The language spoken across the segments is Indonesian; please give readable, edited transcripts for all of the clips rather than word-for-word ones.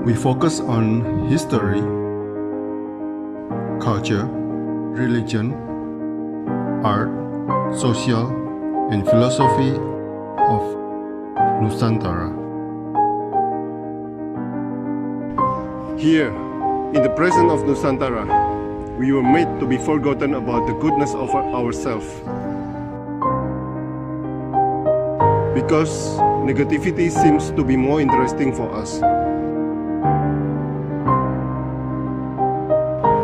We focus on history, culture, religion, art, social, and philosophy of Nusantara. Here, in the presence of Nusantara, we were made to be forgotten about the goodness of ourselves. Because negativity seems to be more interesting for us.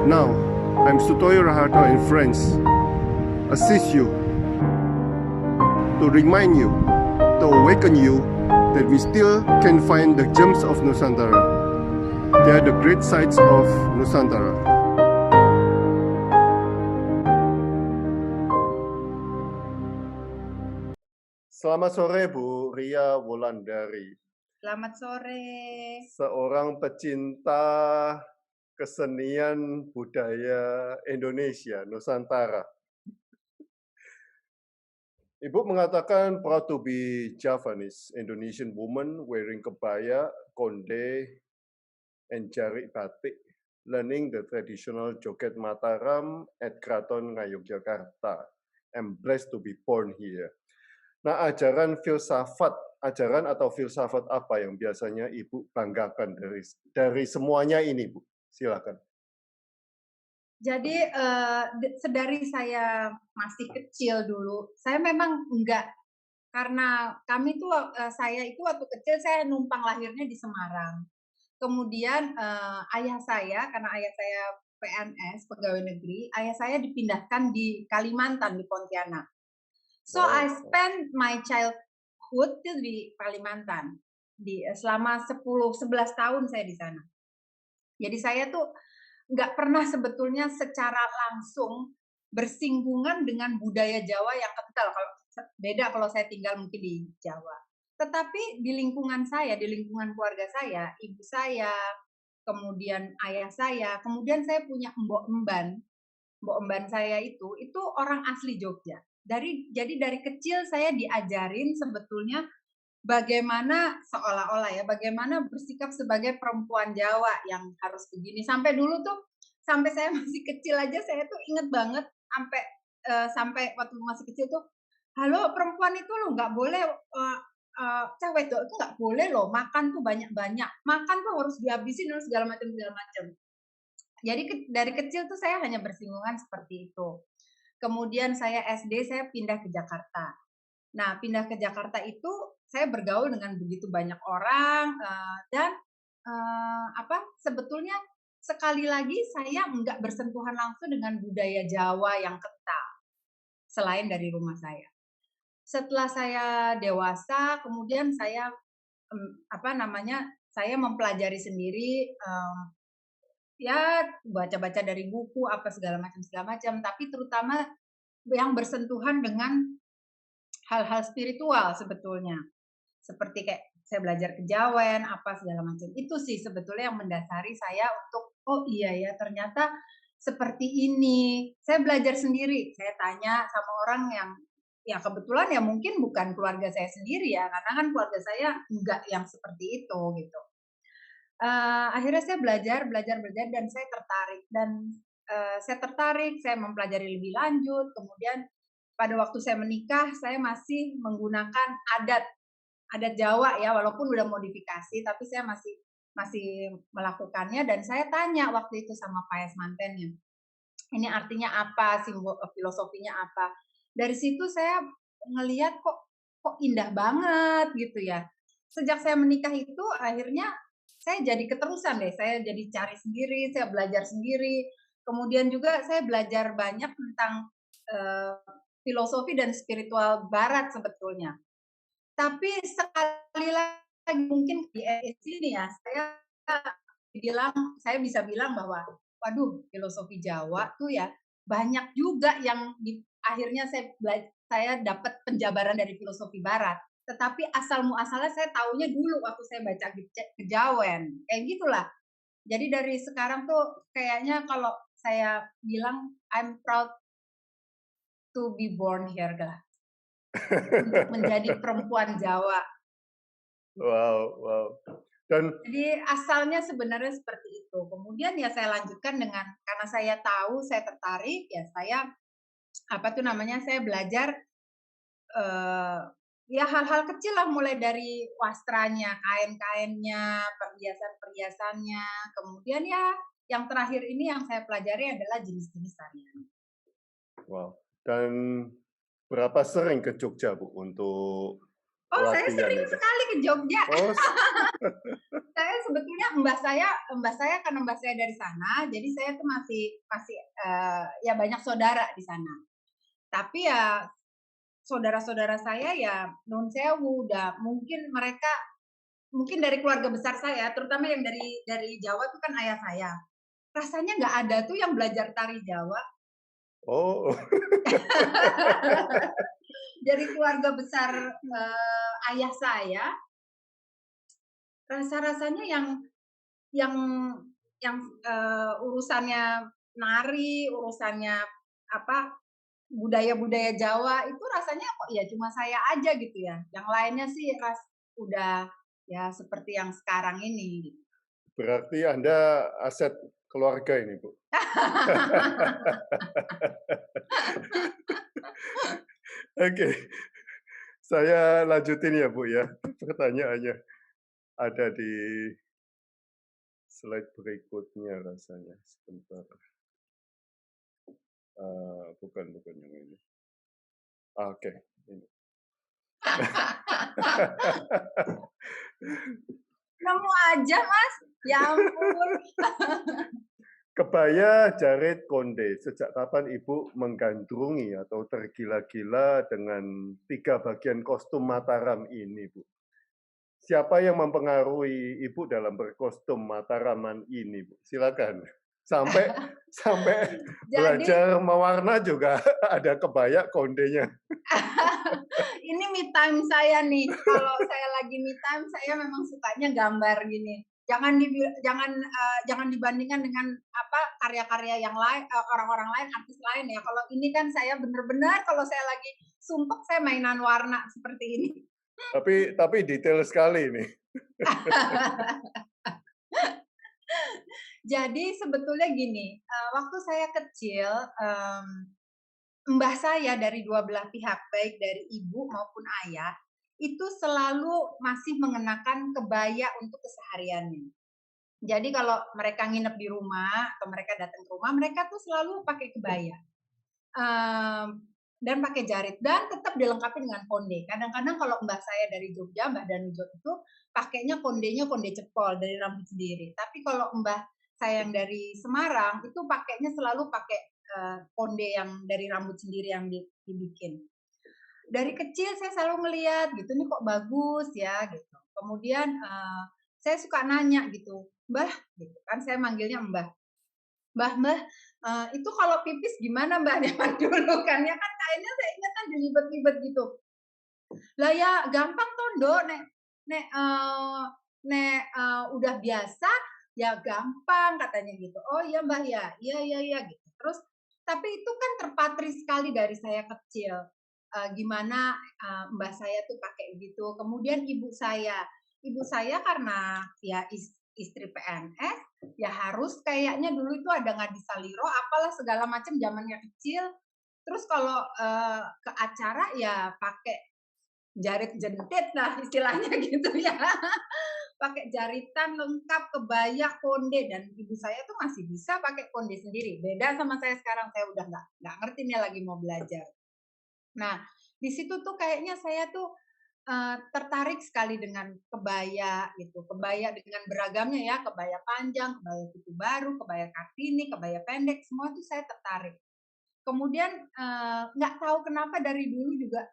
Now, I'm Sutoyo Raharto and friends, assist you, to remind you, to awaken you that we still can find the gems of Nusantara. They are the great sights of Nusantara. Selamat sore Bu Ria Wulandari. Selamat sore. Seorang pecinta kesenian budaya Indonesia, Nusantara. Ibu mengatakan proud to be Javanese Indonesian woman wearing kebaya, konde, and jarik batik, learning the traditional joget Mataram at Kraton Ngayogyakarta. I'm blessed to be born here. Nah, ajaran atau filsafat apa yang biasanya Ibu banggakan dari semuanya ini, Bu? Silakan. Jadi sedari saya masih kecil dulu, saya memang enggak, karena kami tuh saya itu waktu kecil saya numpang lahirnya di Semarang. Kemudian ayah saya, karena ayah saya PNS, pegawai negeri, ayah saya dipindahkan di Kalimantan, di Pontianak. So I spent my childhood di Kalimantan, selama 10-11 tahun saya di sana. Jadi saya tuh nggak pernah sebetulnya secara langsung bersinggungan dengan budaya Jawa yang kental. Kalau beda kalau saya tinggal mungkin di Jawa. Tetapi di lingkungan saya, di lingkungan keluarga saya, ibu saya, kemudian ayah saya, kemudian saya punya mbok emban saya itu orang asli Jogja. Jadi dari kecil saya diajarin sebetulnya bagaimana seolah-olah ya, bagaimana bersikap sebagai perempuan Jawa yang harus begini. Sampai dulu tuh, sampai saya masih kecil aja, saya tuh inget banget sampai waktu masih kecil tuh, halo perempuan itu lo nggak boleh, cewek itu nggak boleh loh makan tuh banyak-banyak, makan tuh harus dihabisin harus segala macam. Jadi dari kecil tuh saya hanya bersinggungan seperti itu. Kemudian saya SD, saya pindah ke Jakarta. Nah, pindah ke Jakarta itu saya bergaul dengan begitu banyak orang dan sebetulnya sekali lagi saya nggak bersentuhan langsung dengan budaya Jawa yang kental selain dari rumah saya. Setelah saya dewasa, kemudian saya saya mempelajari sendiri, ya baca-baca dari buku apa segala macam, tapi terutama yang bersentuhan dengan hal-hal spiritual sebetulnya. Seperti kayak saya belajar kejawen, apa segala macam. Itu sih sebetulnya yang mendasari saya untuk, oh iya ya ternyata seperti ini. Saya belajar sendiri, saya tanya sama orang yang, ya kebetulan ya mungkin bukan keluarga saya sendiri ya, karena kan keluarga saya enggak yang seperti itu gitu. Akhirnya saya belajar dan saya tertarik, saya mempelajari lebih lanjut, kemudian pada waktu saya menikah, saya masih menggunakan adat Jawa ya, walaupun udah modifikasi, tapi saya masih melakukannya dan saya tanya waktu itu sama Paes mantennya, ini artinya apa, simbol filosofinya apa. Dari situ saya ngelihat kok indah banget gitu ya. Sejak saya menikah itu akhirnya saya jadi keterusan deh, saya jadi cari sendiri, saya belajar sendiri. Kemudian juga saya belajar banyak tentang filosofi dan spiritual barat sebetulnya. Tapi sekali lagi mungkin di sini ya, saya bisa bilang bahwa waduh, filosofi Jawa tuh ya banyak juga yang akhirnya saya dapat penjabaran dari filosofi barat. Tetapi asal muasalnya saya taunya dulu waktu saya baca kejawen. Kayak gitulah. Jadi dari sekarang tuh kayaknya kalau saya bilang I'm proud to be born here lah. Untuk menjadi perempuan Jawa. Wow. Dan Jadi asalnya sebenarnya seperti itu. Kemudian ya saya lanjutkan dengan karena saya tahu saya tertarik, ya saya saya belajar ya hal-hal kecil lah mulai dari wastranya, kain-kainnya, perhiasan-perhiasannya, kemudian ya yang terakhir ini yang saya pelajari adalah jenis-jenis tarian. wow, dan berapa sering ke Jogja, Bu, untuk Oh, saya latihan sering itu? sekali ke Jogja. Oh, Saya sebetulnya mbah saya karena mbah saya dari sana, jadi saya tuh masih masih, ya banyak saudara di sana. Tapi ya saudara-saudara saya ya nun sewu, udah mungkin dari keluarga besar saya, terutama yang dari Jawa tuh kan ayah saya. Rasanya nggak ada tuh yang belajar tari Jawa. oh, Dari keluarga besar, ayah saya, rasa-rasanya yang urusannya nari, urusannya apa, budaya-budaya Jawa itu rasanya kok ya cuma saya aja gitu ya. Yang lainnya sih udah ya seperti yang sekarang ini. berarti Anda aset keluarga ini, Bu? Oke, saya lanjutin ya, Bu, ya. Pertanyaannya ada di slide berikutnya rasanya, sebentar. Bukan yang ini. Oke, ini. Nemu aja, Mas. Ya ampun. Kebaya Jarit Konde, sejak kapan Ibu menggandrungi atau tergila-gila dengan 3 bagian kostum Mataram ini, Bu? Siapa yang mempengaruhi Ibu dalam berkostum Mataraman ini, Bu? Silakan. Sampai sampai Jadi belajar mewarna juga ada kebaya kondenya. ini me time saya nih. Kalau saya lagi me time, saya memang sukanya gambar gini. Jangan dibandingkan dengan karya-karya yang lain, orang-orang lain, artis lain ya. Kalau ini kan saya benar-benar kalau saya lagi sumpek saya mainan warna seperti ini. Tapi detail sekali nih. Jadi sebetulnya gini, waktu saya kecil, mbah saya dari dua belah pihak, baik dari ibu maupun ayah, itu selalu masih mengenakan kebaya untuk kesehariannya. Jadi kalau mereka nginep di rumah atau mereka datang ke rumah, mereka tuh selalu pakai kebaya. Dan pakai jarit dan tetap dilengkapi dengan konde. Kadang-kadang kalau mbah saya dari Jogja, Mbah Danujot itu pakainya kondenya konde cepol dari rambut sendiri. Tapi kalau mbah saya yang dari Semarang itu pakainya selalu pakai konde yang dari rambut sendiri yang dibikin. Dari kecil saya selalu ngeliat gitu, nih kok bagus ya gitu. Kemudian saya suka nanya gitu, Mbah, gitu kan saya manggilnya Mbah. Mbah, itu kalau pipis gimana Mbah zaman dulu kan, ya kan kainnya saya ingat kan dilibet-libet gitu. Lah ya gampang toh Nduk, nek udah biasa ya gampang katanya gitu. Oh iya Mbah ya, iya iya iya gitu. Terus tapi itu kan terpatri sekali dari saya kecil. Gimana mbah saya tuh pakai gitu. Kemudian ibu saya karena ya istri PNS, ya harus kayaknya dulu itu ada ngadi saliro, apalah segala macam zamannya kecil. Terus kalau ke acara ya pakai jarit jentit lah istilahnya gitu ya. Pakai jaritan lengkap, kebaya, konde dan ibu saya tuh masih bisa pakai konde sendiri. Beda sama saya sekarang, saya udah nggak ngerti nih lagi mau belajar. Nah, di situ tuh kayaknya saya tuh tertarik sekali dengan kebaya gitu. Kebaya dengan beragamnya ya, kebaya panjang, kebaya kutu baru, kebaya kartini, kebaya pendek, semua tuh saya tertarik. Kemudian nggak tahu kenapa dari dulu juga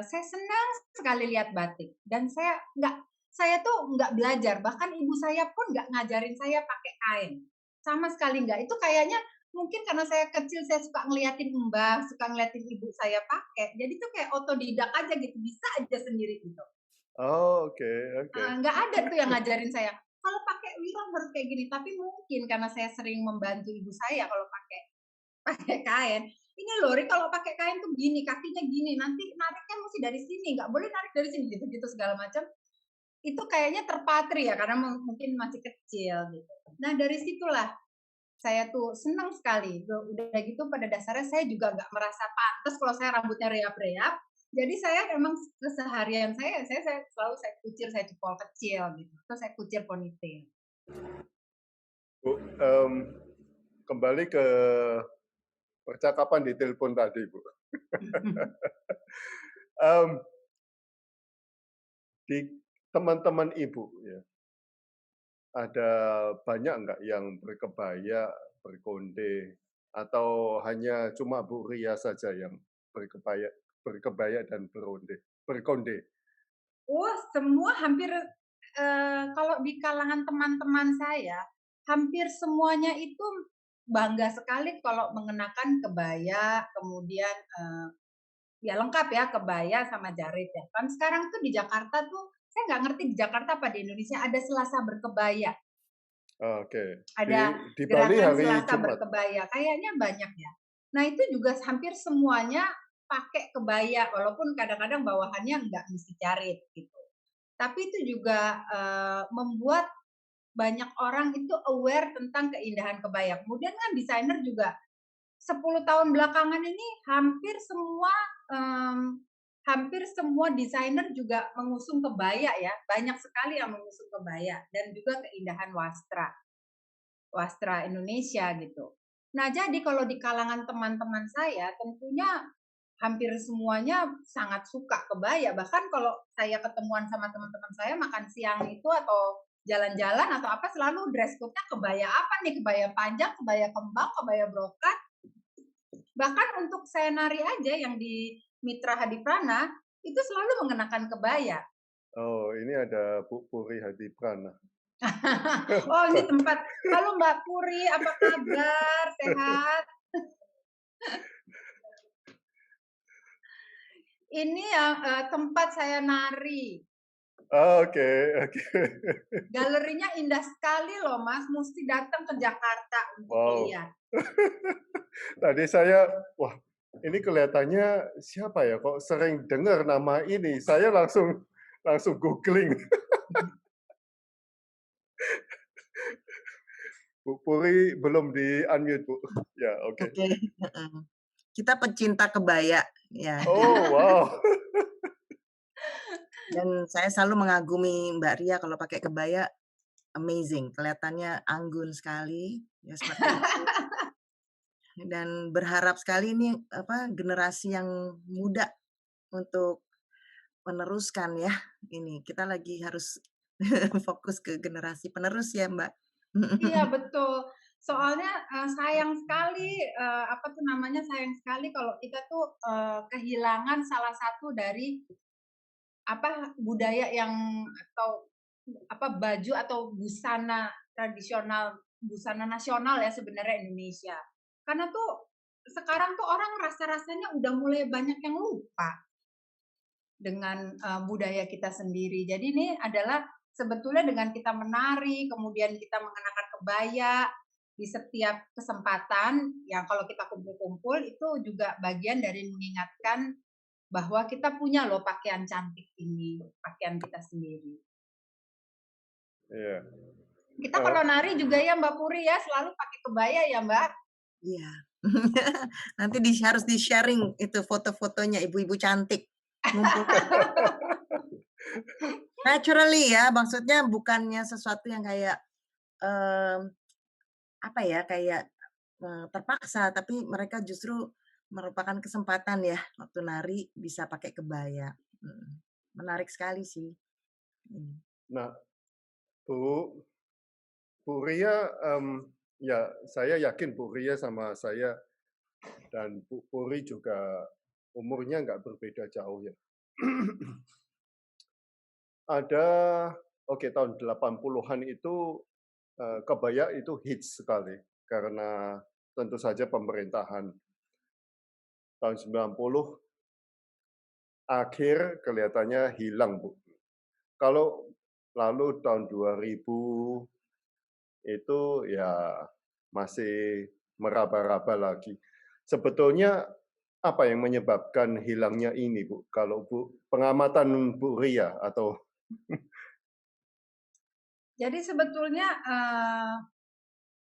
saya senang sekali lihat batik dan saya tuh nggak belajar, bahkan ibu saya pun nggak ngajarin saya pakai kain, sama sekali nggak. Itu kayaknya mungkin karena saya kecil saya suka ngeliatin mbah, suka ngeliatin ibu saya pakai, jadi tuh kayak otodidak aja gitu, bisa aja sendiri gitu. Oh, oke oke. Nggak ada tuh yang ngajarin saya, kalau pakai wirang harus kayak gini, tapi mungkin karena saya sering membantu ibu saya kalau pakai pakai kain, ini loh Ri kalau pakai kain tuh gini, kakinya gini, nanti nariknya mesti dari sini, nggak boleh narik dari sini, gitu-gitu segala macam. itu kayaknya terpatri ya karena mungkin masih kecil gitu. Nah dari situlah saya tuh senang sekali. Udah gitu pada dasarnya saya juga nggak merasa pantas kalau saya rambutnya reap-reap. Jadi saya memang keseharian saya selalu saya kucir, saya cepol kecil gitu. Terus saya kucir ponytail. Bu, kembali ke percakapan di telepon tadi, Bu. Di teman-teman Ibu, ya, ada banyak nggak yang berkebaya, berkonde, atau hanya cuma Bu Ria saja yang berkebaya dan berkonde? Oh, semua hampir kalau di kalangan teman-teman saya, hampir semuanya itu bangga sekali kalau mengenakan kebaya, kemudian ya lengkap ya kebaya sama jarit ya. Kan sekarang tuh di Jakarta tuh saya nggak ngerti di Jakarta apa di Indonesia ada Selasa berkebaya. Oke. Ada Di Bali gerakan hari Selasa Jumat. berkebaya, kayaknya banyak ya. Nah itu juga hampir semuanya pakai kebaya, walaupun kadang-kadang bawahannya nggak mesti jarit gitu. Tapi itu juga membuat banyak orang itu aware tentang keindahan kebaya. Kemudian kan desainer juga 10 tahun belakangan ini hampir semua desainer juga mengusung kebaya ya. Banyak sekali yang mengusung kebaya dan juga keindahan wastra Indonesia gitu. Nah, jadi kalau di kalangan teman-teman saya tentunya hampir semuanya sangat suka kebaya. Bahkan kalau saya ketemuan sama teman-teman saya makan siang itu atau jalan-jalan atau apa selalu dress code-nya kebaya apa nih? Kebaya panjang, kebaya kembang, kebaya brokat. Bahkan untuk saya nari aja yang di Mitra Hadiprana itu selalu mengenakan kebaya. Oh, ini ada Bu Puri Hadiprana. Oh, ini tempat. Halo Mbak Puri, apa kabar? Sehat? Ini yang tempat saya nari. Oke. Galerinya indah sekali loh Mas, mesti datang ke Jakarta untuk Wow. lihat. Tadi saya, wah, ini kelihatannya siapa ya? Kok sering dengar nama ini? Saya langsung googling. Bu Puri belum di unmute, Bu. Ya, oke. Oke. Kita pecinta kebaya, ya. Oh, wow. Dan saya selalu mengagumi Mbak Ria kalau pakai kebaya, amazing, kelihatannya anggun sekali, ya seperti itu. Dan berharap sekali ini generasi yang muda untuk meneruskan ya ini. Kita lagi harus fokus ke generasi penerus ya, Mbak. Iya betul. Soalnya sayang sekali sayang sekali kalau kita tuh kehilangan salah satu dari budaya yang atau baju atau busana tradisional, busana nasional ya sebenarnya Indonesia. Karena tuh sekarang tuh orang rasa-rasanya udah mulai banyak yang lupa dengan budaya kita sendiri. Jadi ini adalah sebetulnya dengan kita menari, kemudian kita mengenakan kebaya di setiap kesempatan, yang kalau kita kumpul-kumpul itu juga bagian dari mengingatkan bahwa kita punya loh pakaian cantik ini, pakaian kita sendiri. Iya. Kita kalau nari juga ya Mbak Puri ya, selalu pakai kebaya ya Mbak? Iya. Nanti harus di-sharing itu foto-fotonya ibu-ibu cantik. Naturally ya, maksudnya bukannya sesuatu yang kayak terpaksa, tapi mereka justru merupakan kesempatan ya waktu nari bisa pakai kebaya. Menarik sekali sih. Nah, Bu Ria, ya saya yakin Bu Ria sama saya dan Bu Puri juga umurnya nggak berbeda jauh ya. Ada, tahun 80-an itu kebaya itu hits sekali karena tentu saja pemerintahan. Tahun 90 akhir kelihatannya hilang, Bu. Kalau lalu tahun 2000 itu ya masih meraba-raba lagi. Sebetulnya apa yang menyebabkan hilangnya ini, Bu? Kalau pengamatan Bu Ria atau Jadi sebetulnya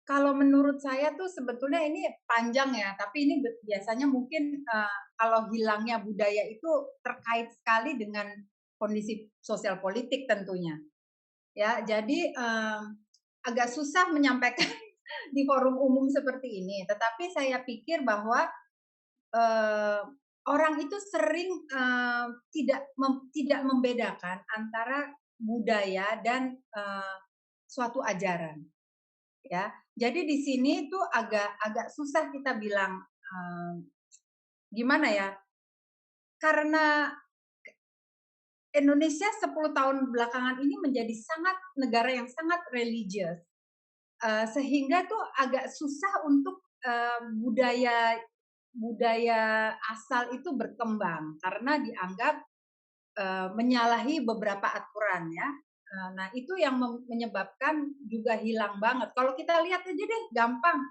kalau menurut saya tuh sebetulnya ini panjang ya, tapi ini biasanya mungkin kalau hilangnya budaya itu terkait sekali dengan kondisi sosial politik tentunya. Ya, jadi agak susah menyampaikan di forum umum seperti ini. Tetapi saya pikir bahwa orang itu sering tidak membedakan antara budaya dan suatu ajaran. Ya, jadi di sini tuh agak susah kita bilang gimana ya? Karena Indonesia 10 tahun belakangan ini menjadi negara yang sangat religius, sehingga tuh agak susah untuk budaya asal itu berkembang karena dianggap menyalahi beberapa aturan ya. Nah itu yang menyebabkan juga hilang banget. Kalau kita lihat aja deh, gampang.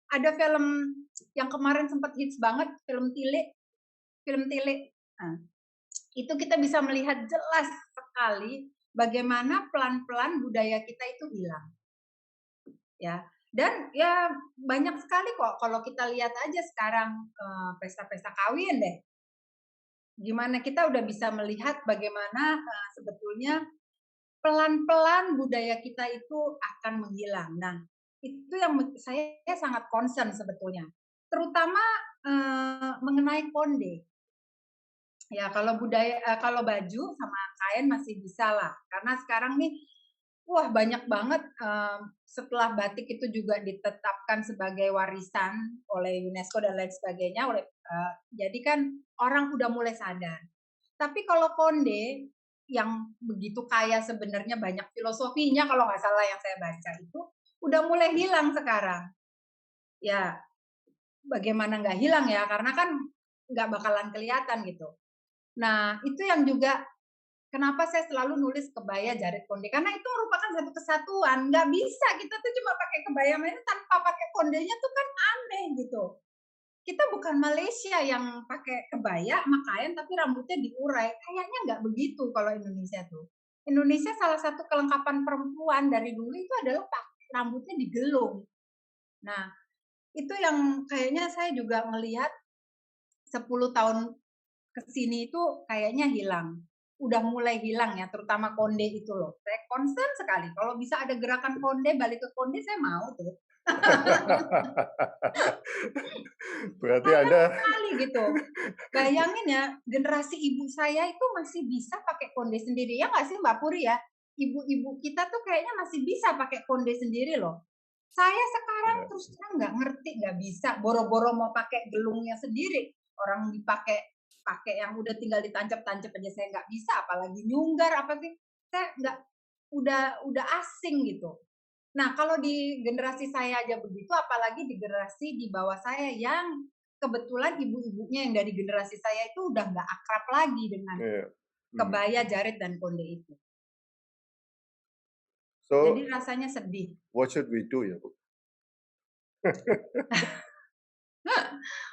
Ada film yang kemarin sempat hits banget, film Tile. Nah, itu kita bisa melihat jelas sekali bagaimana pelan-pelan budaya kita itu hilang. Ya, dan ya banyak sekali kok kalau kita lihat aja sekarang pesta-pesta kawin deh. Gimana kita udah bisa melihat bagaimana sebetulnya pelan-pelan budaya kita itu akan menghilang. Nah, itu yang saya sangat concern sebetulnya, terutama mengenai konde. Ya, kalau baju sama kain masih bisa lah, karena sekarang nih, wah banyak banget setelah batik itu juga ditetapkan sebagai warisan oleh UNESCO dan lain sebagainya, jadi kan orang udah mulai sadar. Tapi kalau konde yang begitu kaya sebenarnya banyak filosofinya kalau nggak salah yang saya baca itu udah mulai hilang sekarang. Ya, bagaimana nggak hilang ya? Karena kan nggak bakalan kelihatan gitu. Nah, itu yang juga kenapa saya selalu nulis kebaya jarit konde, karena itu merupakan satu kesatuan. Nggak bisa kita tuh cuma pakai kebaya mainan tanpa pakai kondenya tuh kan aneh gitu. Kita bukan Malaysia yang pakai kebaya sama kain tapi rambutnya diurai. Kayaknya nggak begitu kalau Indonesia tuh. Indonesia salah satu kelengkapan perempuan dari dulu itu adalah rambutnya digelung. Nah, itu yang kayaknya saya juga melihat 10 tahun ke sini itu kayaknya hilang. Udah mulai hilang ya, terutama konde itu loh. Saya concern sekali. Kalau bisa ada gerakan konde, balik ke konde, saya mau tuh. Berarti Sayang Anda sekali gitu. Bayangin ya, generasi ibu saya itu masih bisa pakai konde sendiri. Ya nggak sih Mbak Puri ya? Ibu-ibu kita tuh kayaknya masih bisa pakai konde sendiri loh. Saya sekarang ya, terus terang nggak ngerti, nggak bisa. Boro-boro mau pakai gelungnya sendiri. Orang pakai yang udah tinggal ditancap-tancap aja saya nggak bisa, apalagi nyunggar apa sih? Saya nggak, udah asing gitu. Nah, kalau di generasi saya aja begitu, apalagi di generasi di bawah saya yang kebetulan ibu-ibunya yang dari generasi saya itu udah nggak akrab lagi dengan ya. kebaya, jarit, dan konde itu. So, Jadi rasanya sedih. what should we do ya, Bu?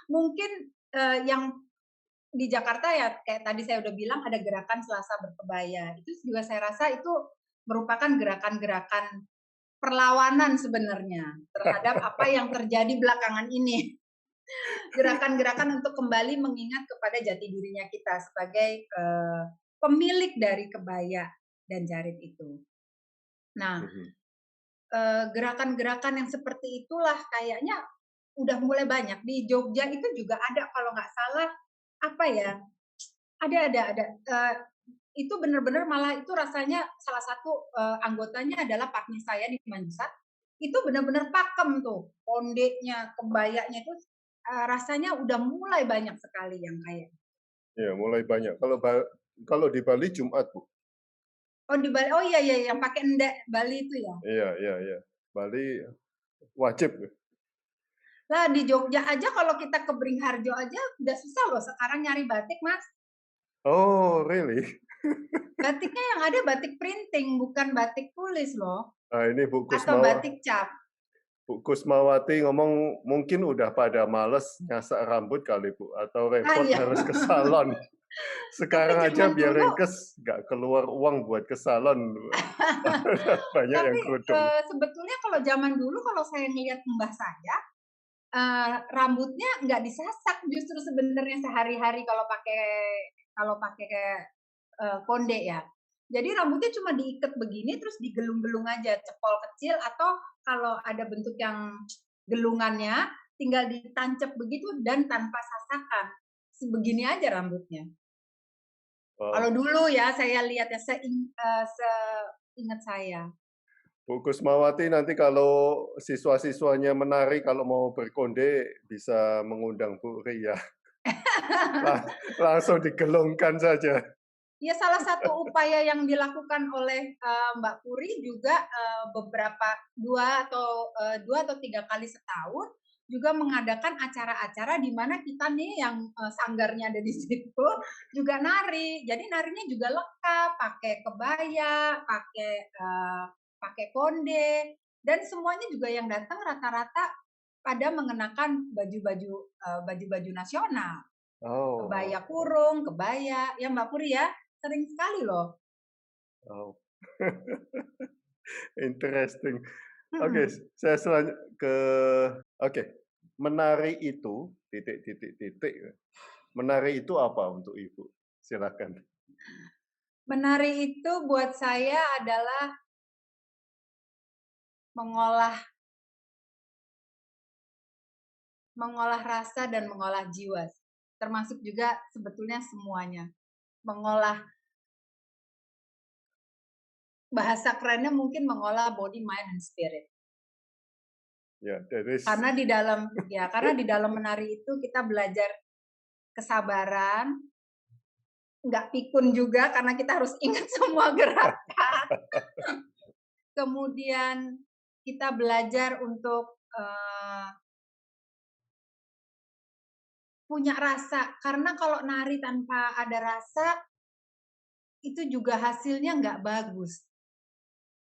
Mungkin yang di Jakarta ya kayak tadi saya udah bilang ada gerakan Selasa Berkebaya. Itu juga saya rasa itu merupakan gerakan-gerakan perlawanan sebenarnya terhadap apa yang terjadi belakangan ini. Gerakan-gerakan untuk kembali mengingat kepada jati dirinya kita sebagai pemilik dari kebaya dan jarit itu. Nah, gerakan-gerakan yang seperti itulah kayaknya udah mulai banyak. Di Jogja itu juga ada kalau nggak salah, apa ya, ada. Itu benar-benar malah itu rasanya salah satu anggotanya adalah partner saya di Manjusa. Itu benar-benar pakem tuh, kondenya, kebayanya itu rasanya udah mulai banyak sekali yang kayak. Ya, mulai banyak. Kalau di Bali Jumat, Bu. Oh di Bali, oh iya yang pakai endek Bali itu ya. Iya. Bali wajib. Lah di Jogja aja kalau kita ke Beringharjo aja udah susah loh sekarang nyari batik, Mas. Oh, really? Batiknya yang ada batik printing, bukan batik tulis loh. Nah, ini Atau batik cap. Bu Kusmawati ngomong mungkin udah pada males nyasak rambut kali Bu, atau repot Iya. harus ke salon. Sekarang aja zaman biar dulu ringkes, nggak keluar uang buat ke salon. Banyak yang tapi, kerudung. sebetulnya kalau zaman dulu kalau saya ngelihat mbah saya, rambutnya nggak disasak justru sebenarnya sehari-hari kalau pakai konde ya. Jadi rambutnya cuma diikat begini terus digelung-gelung aja, cepol kecil atau kalau ada bentuk yang gelungannya tinggal ditancap begitu dan tanpa sasakan. Sebegini aja rambutnya. Kalau Wow. dulu ya saya lihat ya seingat saya. Bu Kusmawati nanti kalau siswa-siswanya menari kalau mau berkonde bisa mengundang Bu Ria. Langsung digelungkan saja. Ya salah satu upaya yang dilakukan oleh Mbak Puri juga beberapa 2 atau 3 kali setahun juga mengadakan acara-acara di mana kita nih yang sanggarnya ada di situ juga nari. Jadi narinya juga lengkap, pakai kebaya, pakai konde, dan semuanya juga yang datang rata-rata pada mengenakan baju-baju nasional. Oh, Kebaya kurung, kebaya, ya Mbak Puri ya, sering sekali loh. oh. Interesting. Oke, Mhm. saya selanjut ke oke. Menari itu titik titik titik. Menari itu apa untuk Ibu? Silakan. Menari itu buat saya adalah mengolah mengolah rasa dan mengolah jiwa. Termasuk juga sebetulnya semuanya. Mengolah bahasa kerennya mungkin mengolah body, mind, and spirit. Ya, that is Karena di dalam menari itu kita belajar kesabaran, nggak pikun juga karena kita harus ingat semua gerakan. Kemudian kita belajar untuk punya rasa, karena kalau nari tanpa ada rasa itu juga hasilnya nggak bagus.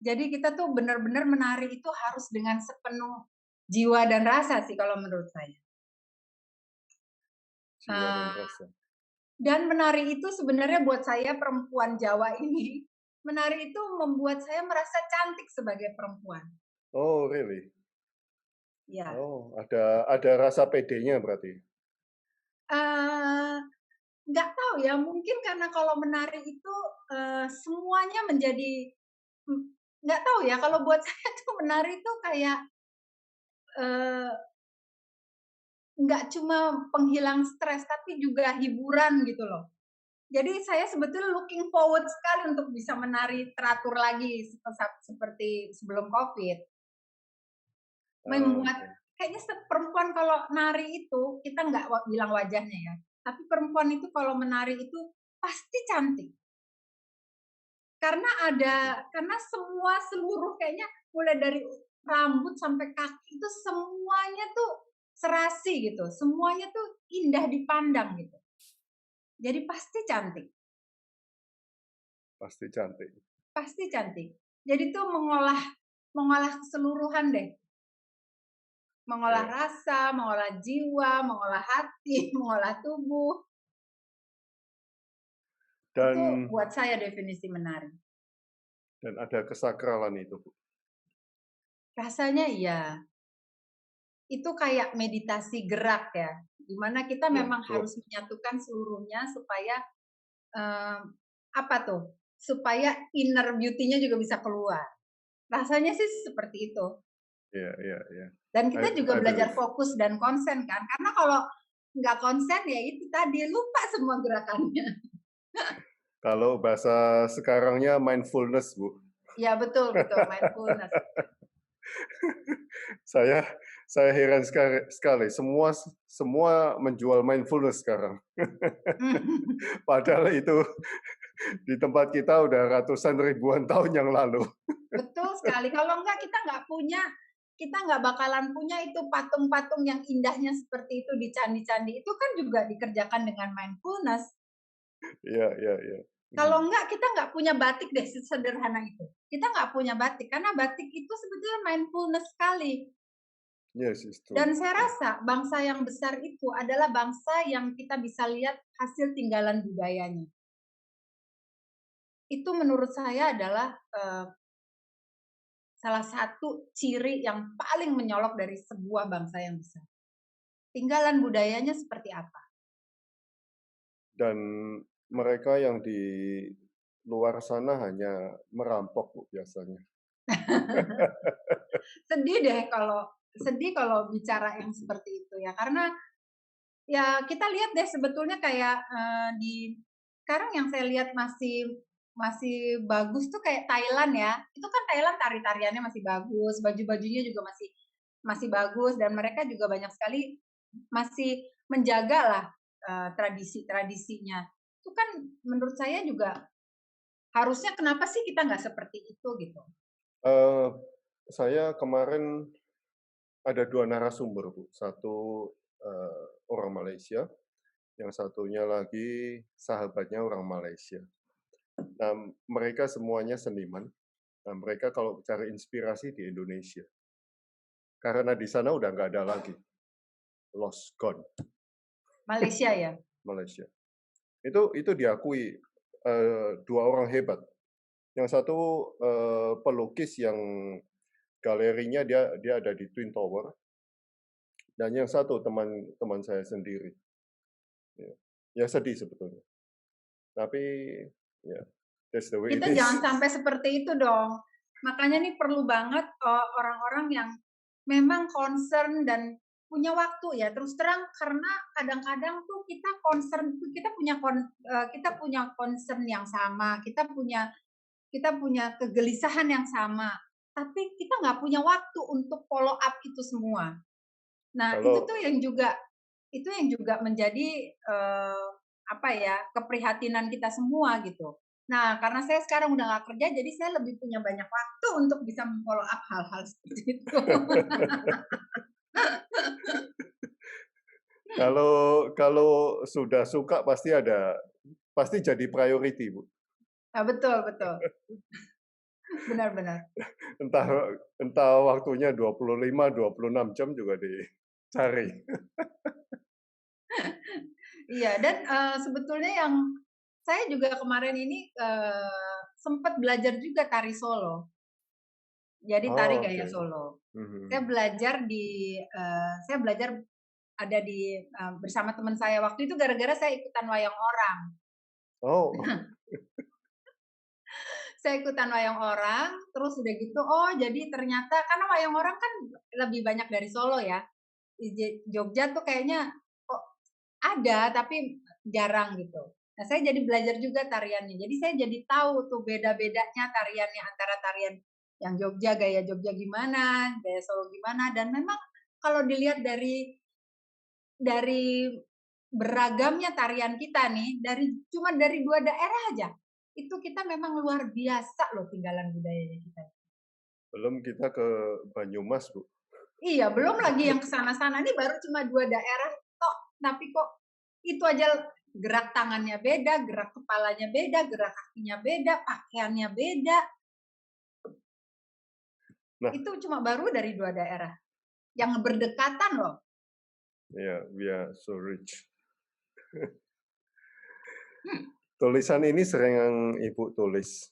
Jadi kita tuh benar-benar menari itu harus dengan sepenuh jiwa dan rasa sih kalau menurut saya. jiwa dan Uh, rasa. dan menari itu sebenarnya buat saya perempuan Jawa ini, menari itu membuat saya merasa cantik sebagai perempuan. Oh, really? Ya. Oh, ada rasa pedenya berarti. Nggak tahu ya, mungkin karena kalau menari itu semuanya menjadi nggak tahu ya, kalau buat saya tuh menari itu kayak nggak cuma penghilang stres tapi juga hiburan gitu loh. Jadi saya sebetulnya looking forward sekali untuk bisa menari teratur lagi seperti sebelum COVID. Membuat kayaknya perempuan kalau nari itu kita nggak bilang wajahnya ya, tapi perempuan itu kalau menari itu pasti cantik. Karena seluruh kayaknya mulai dari rambut sampai kaki itu semuanya tuh serasi gitu, semuanya tuh indah dipandang gitu. Jadi pasti cantik. Pasti cantik. Pasti cantik. Jadi tuh mengolah keseluruhan deh. Mengolah rasa, mengolah jiwa, mengolah hati, mengolah tubuh. Dan Itu buat saya definisi menari. Dan ada kesakralan itu, Bu. Rasanya iya. Itu kayak meditasi gerak ya, di mana kita Ya, memang betul. harus menyatukan seluruhnya supaya supaya inner beauty-nya juga bisa keluar. Rasanya sih seperti itu. Iya, iya, iya. Dan kita juga I belajar believe. fokus dan konsen kan, karena kalau nggak konsen ya itu tadi lupa semua gerakannya. Kalau bahasa sekarangnya mindfulness, Bu. Ya betul mindfulness. Saya heran sekali. Semua menjual mindfulness sekarang. Padahal itu di tempat kita udah ratusan ribuan tahun yang lalu. Betul sekali. Kalau enggak kita nggak bakalan punya itu patung-patung yang indahnya seperti itu di candi-candi. Itu kan juga dikerjakan dengan mindfulness. Iya, iya, iya. Kalau enggak, kita nggak punya batik deh sederhana itu. Kita nggak punya batik, karena batik itu sebetulnya mindfulness sekali. Yes, it's true. Dan saya rasa bangsa yang besar itu adalah bangsa yang kita bisa lihat hasil tinggalan budayanya. Itu menurut saya adalah salah satu ciri yang paling menyolok dari sebuah bangsa yang besar. Tinggalan budayanya seperti apa? Dan mereka yang di luar sana hanya merampok, Bu, biasanya. Sedih kalau bicara yang seperti itu ya, karena ya kita lihat deh sebetulnya kayak di sekarang yang saya lihat masih bagus tuh kayak Thailand ya. Itu kan Thailand tari-tariannya masih bagus, baju-bajunya juga masih bagus dan mereka juga banyak sekali masih menjaga lah tradisi-tradisinya. Itu kan menurut saya juga harusnya kenapa sih kita nggak seperti itu gitu. Eh, saya kemarin ada 2 narasumber, Bu. Satu orang Malaysia, yang satunya lagi sahabatnya orang Malaysia. Nah, mereka semuanya seniman. Nah, mereka kalau cari inspirasi di Indonesia. Karena di sana udah nggak ada lagi. Lost, gone, Malaysia ya. Malaysia. Itu diakui 2 orang hebat. Yang satu pelukis yang galerinya dia ada di Twin Tower. Dan yang satu teman saya sendiri. Ya sedih sebetulnya. Tapi ya that's the way it Kita is. jangan sampai seperti itu dong. Makanya nih perlu banget orang-orang yang memang concern dan punya waktu ya. Terus terang karena kadang-kadang tuh kita concern, kita punya concern yang sama, kita punya kegelisahan yang sama. Tapi kita nggak punya waktu untuk follow up itu semua. Nah, itu Kalau yang juga menjadi keprihatinan kita semua gitu. Nah, karena saya sekarang udah nggak kerja, jadi saya lebih punya banyak waktu untuk bisa follow up hal-hal seperti itu. kalau sudah suka pasti jadi priority, Bu. Nah, betul, betul. Benar-benar. Entah waktunya 25, 26 jam juga dicari. Iya, dan sebetulnya yang saya juga kemarin ini sempat belajar juga tari Solo. Jadi tari Oh, gaya oke. Solo. Mhm. Saya belajar ada bersama teman saya. Waktu itu gara-gara saya ikutan wayang orang. Oh, Saya ikutan wayang orang, terus udah gitu, oh jadi ternyata karena wayang orang kan lebih banyak dari Solo ya. Di Jogja tuh kayaknya kok ada tapi jarang gitu. Nah, saya jadi belajar juga tariannya. Jadi saya jadi tahu tuh beda-bedanya tariannya antara tarian yang Jogja, gaya Jogja gimana, gaya Solo gimana. Dan memang kalau dilihat dari beragamnya tarian kita nih, cuma dari 2 daerah aja, itu kita memang luar biasa loh tinggalan budayanya kita. belum kita ke Banyumas, Bu. Iya, belum lagi yang ke sana-sana, ini baru cuma 2 daerah tok, tapi kok itu aja gerak tangannya beda, gerak kepalanya beda, gerak kakinya beda, pakaiannya beda. Nah, Itu cuma baru dari 2 daerah, yang berdekatan loh. ya, we are so rich. Hmm. Tulisan ini sering Ibu tulis.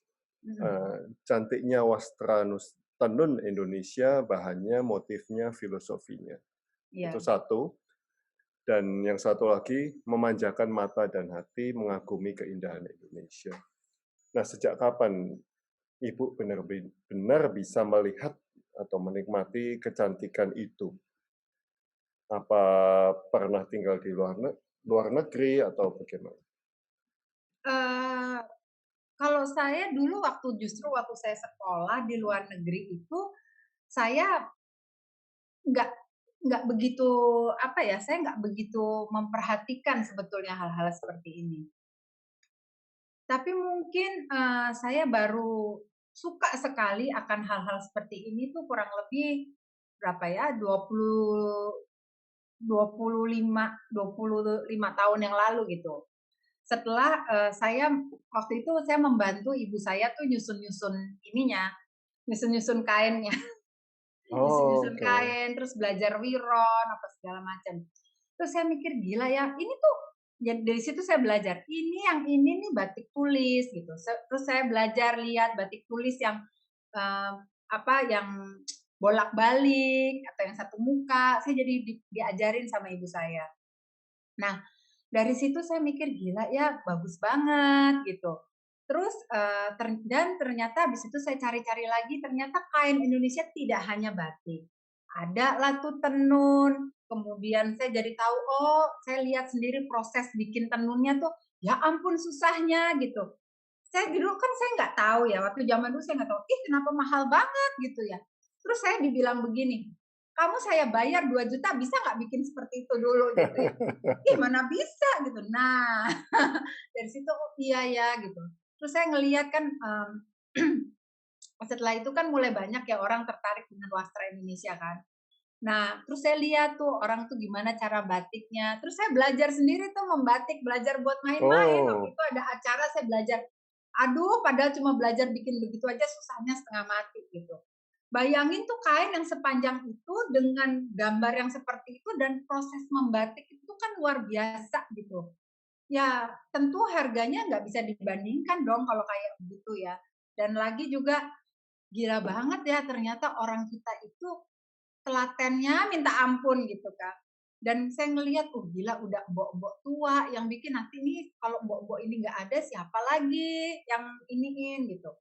Cantiknya wastra tenun Indonesia, bahannya, motifnya, filosofinya. Iya. Itu satu. Dan yang satu lagi, memanjakan mata dan hati, mengagumi keindahan Indonesia. Nah, sejak kapan Ibu benar-benar bisa melihat atau menikmati kecantikan itu? Apa pernah tinggal di luar negeri atau bagaimana? Kalau saya dulu justru waktu saya sekolah di luar negeri itu, saya nggak begitu saya nggak begitu memperhatikan sebetulnya hal-hal seperti ini. Tapi mungkin saya baru suka sekali akan hal-hal seperti ini tuh kurang lebih berapa ya 25 tahun yang lalu gitu. Setelah waktu itu saya membantu ibu saya tuh nyusun kainnya. Oh, nyusun oke. kain, terus belajar wiron, apa segala macam. Terus saya mikir, gila ya, ini tuh ya dari situ saya belajar, yang ini nih batik tulis gitu. Terus saya belajar lihat batik tulis yang eh, yang bolak-balik atau yang satu muka. Saya jadi diajarin sama ibu saya. Nah, dari situ saya mikir gila ya, bagus banget gitu. Terus dan ternyata habis itu saya cari-cari lagi, ternyata kain Indonesia tidak hanya batik. Ada latu tenun, kemudian saya jadi tahu, oh saya lihat sendiri proses bikin tenunnya tuh, ya ampun susahnya gitu. Saya dulu kan saya nggak tahu ya, waktu zaman dulu saya nggak tahu, kenapa mahal banget gitu ya. Terus saya dibilang begini, kamu saya bayar 2 juta bisa nggak bikin seperti itu dulu gitu ya. Mana bisa gitu. Nah, dari situ oh iya ya gitu. Terus saya ngelihat kan setelah itu kan mulai banyak ya orang tertarik dengan wastra Indonesia kan. Nah, terus saya lihat tuh orang tuh gimana cara batiknya. Terus saya belajar sendiri tuh membatik, belajar buat main-main. Waktu Oh, itu ada acara saya belajar. Aduh, padahal cuma belajar bikin begitu aja susahnya setengah mati gitu. Bayangin tuh kain yang sepanjang itu dengan gambar yang seperti itu dan proses membatik itu kan luar biasa gitu. Ya, tentu harganya nggak bisa dibandingkan dong kalau kayak begitu ya. Dan lagi juga gila banget ya ternyata orang kita itu telatennya minta ampun gitu kan. Dan saya ngelihat, gila udah mbok-mbok tua yang bikin nanti nih kalau mbok-mbok ini nggak ada siapa lagi yang iniin gitu.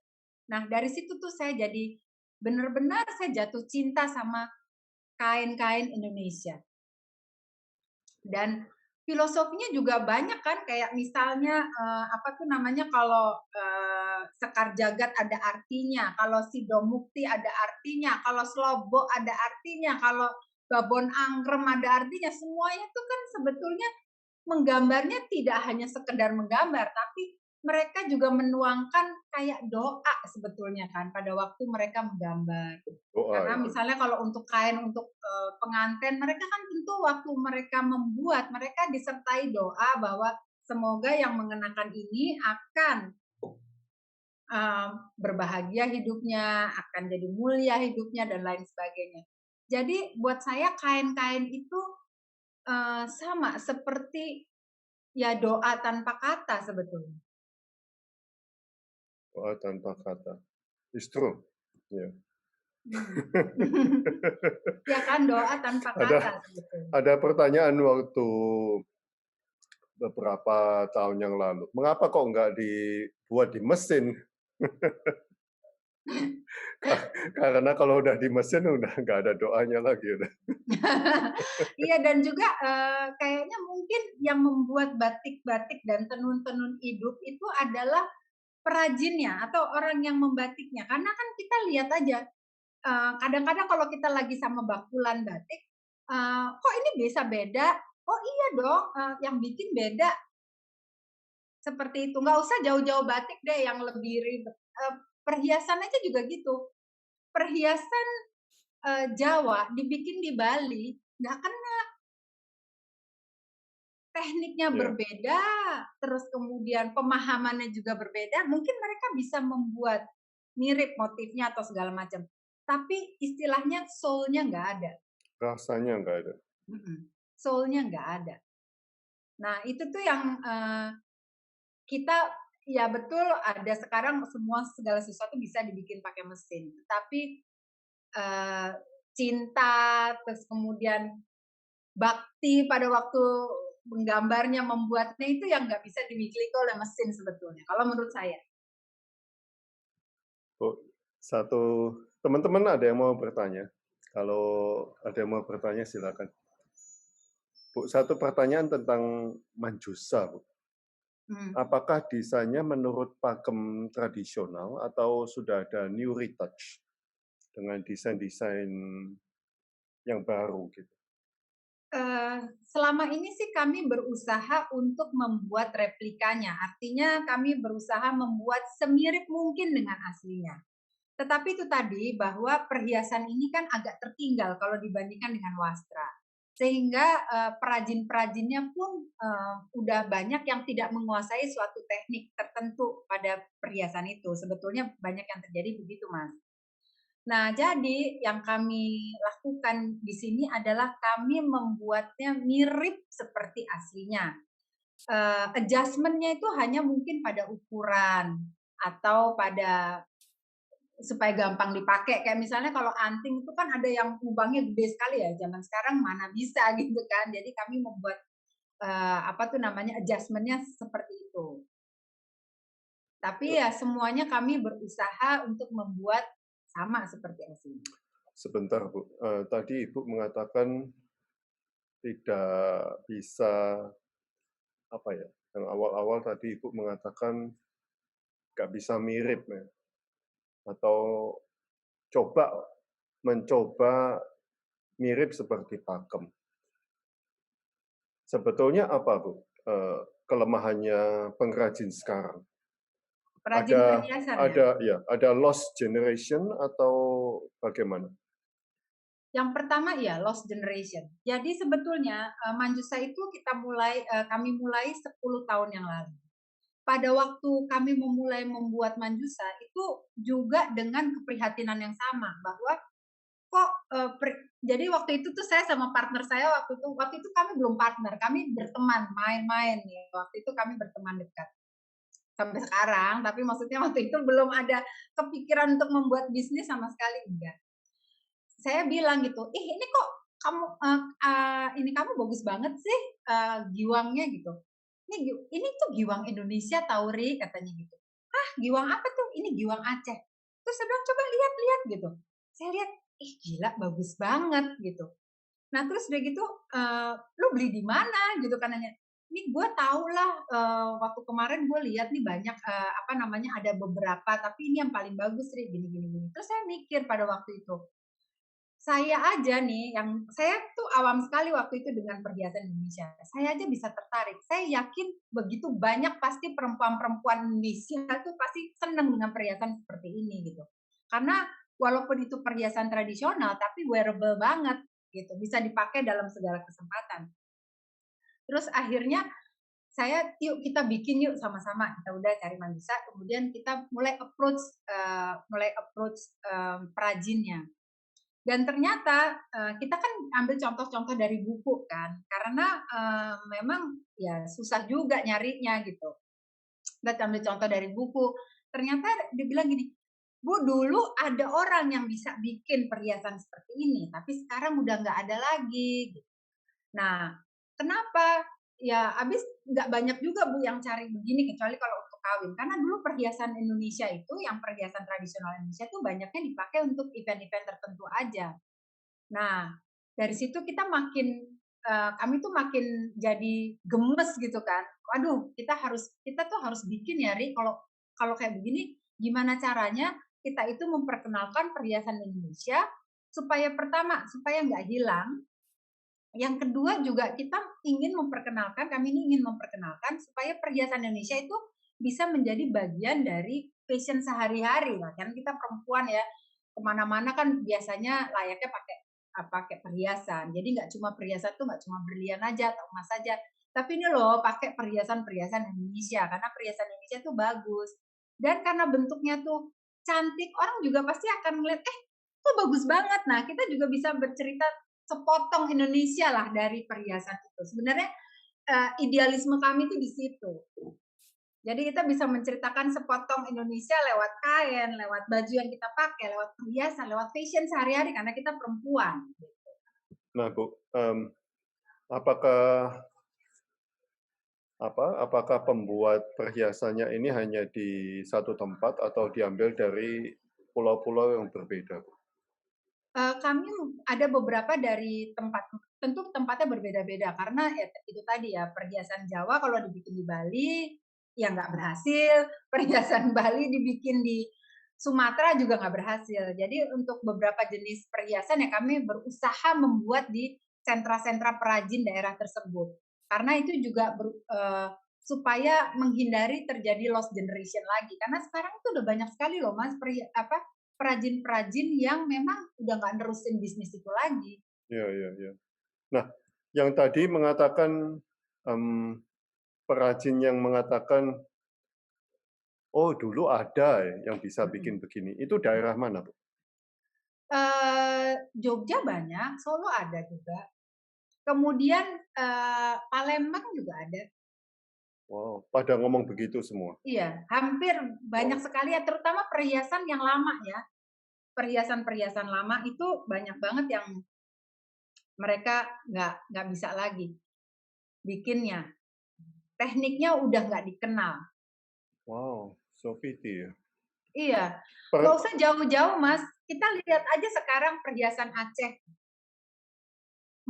Nah dari situ tuh saya jadi benar-benar saya jatuh cinta sama kain-kain Indonesia. Dan filosofinya juga banyak kan, kayak misalnya apa tuh namanya kalau Sekar Jagad ada artinya, kalau Sidomukti ada artinya, kalau Slobo ada artinya, kalau Babon Angkrem ada artinya, semuanya tuh kan sebetulnya menggambarnya tidak hanya sekedar menggambar, tapi mereka juga menuangkan kayak doa sebetulnya kan pada waktu mereka menggambar. doa Karena itu. misalnya kalau untuk kain untuk pengantin, mereka kan tentu waktu mereka membuat, mereka disertai doa bahwa semoga yang mengenakan ini akan berbahagia hidupnya, akan jadi mulia hidupnya dan lain sebagainya. Jadi buat saya kain-kain itu sama seperti ya doa tanpa kata sebetulnya. Doa tanpa kata. It's true. Ya. Ya kan doa tanpa Ada kata sebetulnya. ada pertanyaan waktu beberapa tahun yang lalu. Mengapa kok nggak dibuat di mesin? Karena kalau udah di mesin udah nggak ada doanya lagi udah. Iya dan juga kayaknya mungkin yang membuat batik-batik dan tenun-tenun hidup itu adalah perajinnya atau orang yang membatiknya. Karena kan kita lihat aja kadang-kadang kalau kita lagi sama bakulan batik, kok ini bisa beda? Oh iya dong, yang bikin beda seperti itu. Nggak usah jauh-jauh batik deh yang lebih ribet. Perhiasan aja juga gitu. Perhiasan Jawa dibikin di Bali, nggak kena tekniknya Ya, berbeda, terus kemudian pemahamannya juga berbeda. Mungkin mereka bisa membuat mirip motifnya atau segala macam. Tapi istilahnya soul-nya nggak ada. rasanya nggak ada. Soul-nya nggak ada. Nah itu tuh yang kita ya betul ada sekarang semua segala sesuatu bisa dibikin pakai mesin. Tapi cinta, terus kemudian bakti pada waktu menggambarnya, membuatnya itu yang nggak bisa dimiliki oleh mesin sebetulnya. Kalau menurut saya. Oh, satu teman-teman ada yang mau bertanya? Kalau ada yang mau bertanya silakan. Bu, satu pertanyaan tentang Manjusa, Bu. Apakah desainnya menurut pakem tradisional atau sudah ada new retouch dengan desain-desain yang baru gitu? Selama ini sih kami berusaha untuk membuat replikanya. Artinya kami berusaha membuat semirip mungkin dengan aslinya. Tetapi itu tadi bahwa perhiasan ini kan agak tertinggal kalau dibandingkan dengan wastra. Sehingga perajin-perajinnya pun udah banyak yang tidak menguasai suatu teknik tertentu pada perhiasan itu. Sebetulnya banyak yang terjadi begitu, Mas. Nah, jadi yang kami lakukan di sini adalah kami membuatnya mirip seperti aslinya. Adjustment-nya itu hanya mungkin pada ukuran atau pada supaya gampang dipakai. Kayak misalnya kalau anting itu kan ada yang lubangnya gede sekali ya, zaman sekarang mana bisa gitu kan. Jadi kami membuat apa tuh namanya adjustment-nya seperti itu. Tapi ya semuanya kami berusaha untuk membuat sama seperti aslinya. Sebentar, Bu. Tadi Ibu mengatakan tidak bisa, apa ya, yang awal-awal tadi Ibu mengatakan nggak bisa mirip ya, atau mencoba mirip seperti pakem. Sebetulnya apa, Bu, kelemahannya pengrajin sekarang? Perajin perhiasan ya. Ada lost generation atau bagaimana? Yang pertama ya lost generation. Jadi sebetulnya Manjusa itu kami mulai 10 tahun yang lalu. Pada waktu kami memulai membuat Manjusa itu juga dengan keprihatinan yang sama bahwa kok jadi waktu itu tuh saya sama partner saya waktu itu kami belum partner, kami berteman main-main ya. Waktu itu kami berteman dekat sampai sekarang, tapi maksudnya waktu itu belum ada kepikiran untuk membuat bisnis sama sekali enggak. Saya bilang gitu, ih ini kok kamu ini kamu bagus banget sih giwangnya gitu. Ini tuh giwang Indonesia Tauri katanya gitu. Ah giwang apa tuh? Ini giwang Aceh. Terus saya bilang coba lihat-lihat gitu. Saya lihat, ih gila bagus banget gitu. Nah terus udah gitu, lu beli di mana gitu kan nanya. Ini gue tau lah waktu kemarin gue lihat nih banyak apa namanya ada beberapa tapi ini yang paling bagus Ri gini. Terus saya mikir pada waktu itu, saya aja nih saya tuh awam sekali waktu itu dengan perhiasan Indonesia. Saya aja bisa tertarik. Saya yakin begitu banyak pasti perempuan-perempuan Indonesia tuh pasti seneng dengan perhiasan seperti ini gitu. Karena walaupun itu perhiasan tradisional tapi wearable banget gitu, bisa dipakai dalam segala kesempatan. Terus akhirnya yuk kita bikin yuk sama-sama. Kita udah cari Manjusa, kemudian kita mulai approach perajinnya. Dan ternyata kita kan ambil contoh-contoh dari buku kan, karena memang ya susah juga nyarinya gitu. Kita ambil contoh dari buku. Ternyata dibilang gini, Bu dulu ada orang yang bisa bikin perhiasan seperti ini, tapi sekarang udah nggak ada lagi. Nah, kenapa? Ya, abis nggak banyak juga Bu yang cari begini, kecuali kalau untuk kawin. Karena dulu perhiasan Indonesia itu, yang perhiasan tradisional Indonesia itu banyaknya dipakai untuk event-event tertentu aja. Nah, dari situ kami tuh makin jadi gemes gitu kan. Waduh, kita tuh harus bikin ya, Ri. Kalau kayak begini, gimana caranya kita itu memperkenalkan perhiasan Indonesia supaya pertama, supaya nggak hilang. Yang kedua juga kami ini ingin memperkenalkan supaya perhiasan Indonesia itu bisa menjadi bagian dari fashion sehari-hari lah. Kan kita perempuan ya, kemana-mana kan biasanya layaknya pakai perhiasan. Jadi nggak cuma perhiasan tuh nggak cuma berlian aja atau emas saja, tapi ini loh pakai perhiasan Indonesia karena perhiasan Indonesia tuh bagus. Dan karena bentuknya tuh cantik, orang juga pasti akan melihat, tuh bagus banget. Nah, kita juga bisa bercerita sepotong Indonesia lah dari perhiasan itu. Sebenarnya idealisme kami itu di situ. Jadi kita bisa menceritakan sepotong Indonesia lewat kain, lewat baju yang kita pakai, lewat perhiasan, lewat fashion sehari-hari karena kita perempuan. Nah, Bu, apakah pembuat perhiasannya ini hanya di satu tempat atau diambil dari pulau-pulau yang berbeda, Bu? Kami ada beberapa dari tentu tempatnya berbeda-beda karena ya itu tadi ya perhiasan Jawa kalau dibikin di Bali ya nggak berhasil, perhiasan Bali dibikin di Sumatera juga nggak berhasil. Jadi untuk beberapa jenis perhiasan ya kami berusaha membuat di sentra-sentra perajin daerah tersebut. Karena itu juga supaya menghindari terjadi lost generation lagi. Karena sekarang itu udah banyak sekali loh Mas perajin-perajin yang memang udah nggak nerusin bisnis itu lagi. Iya. Nah, yang tadi mengatakan perajin yang mengatakan, oh dulu ada yang bisa bikin begini. Itu daerah mana, Bu? Jogja banyak, Solo ada juga. Kemudian Palembang juga ada. Wow, pada ngomong begitu semua. Iya, hampir banyak Wow. sekali ya, terutama perhiasan yang lama ya. Perhiasan-perhiasan lama itu banyak banget yang mereka nggak bisa lagi bikinnya. Tekniknya udah nggak dikenal. Wow, so pity ya. Iya, Per nggak usah jauh-jauh Mas. Kita lihat aja sekarang perhiasan Aceh.